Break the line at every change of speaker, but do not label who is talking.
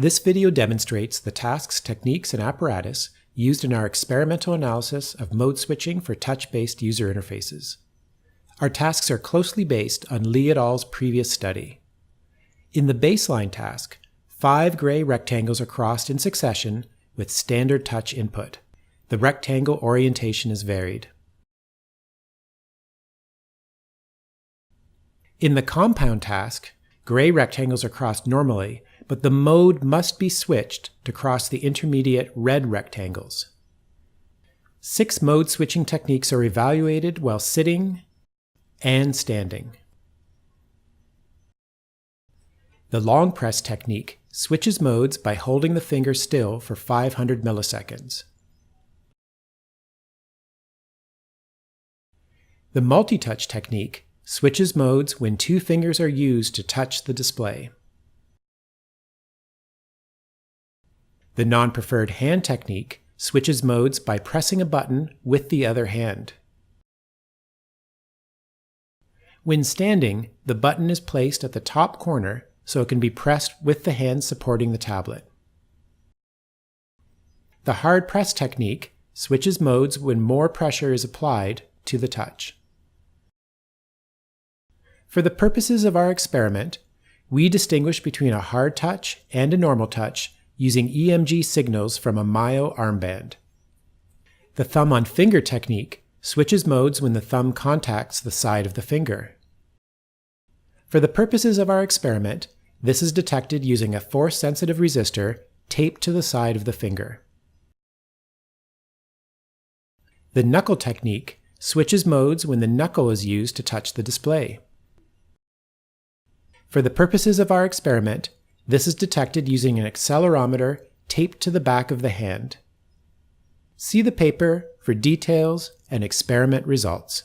This video demonstrates the tasks, techniques, and apparatus used in our experimental analysis of mode switching for touch-based user interfaces. Our tasks are closely based on Lee et al.'s previous study. In the baseline task, 5 gray rectangles are crossed in succession with standard touch input. The rectangle orientation is varied. In the compound task, gray rectangles are crossed normally, but the mode must be switched to cross the intermediate red rectangles. 6 mode switching techniques are evaluated while sitting and standing. The long press technique switches modes by holding the finger still for 500 milliseconds. The multi-touch technique switches modes when 2 fingers are used to touch the display. The non-preferred hand technique switches modes by pressing a button with the other hand. When standing, the button is placed at the top corner so it can be pressed with the hand supporting the tablet. The hard press technique switches modes when more pressure is applied to the touch. For the purposes of our experiment, we distinguish between a hard touch and a normal touch using EMG signals from a Myo armband. The thumb on finger technique switches modes when the thumb contacts the side of the finger. For the purposes of our experiment, this is detected using a force-sensitive resistor taped to the side of the finger. The knuckle technique switches modes when the knuckle is used to touch the display. For the purposes of our experiment, this is detected using an accelerometer taped to the back of the hand. See the paper for details and experiment results.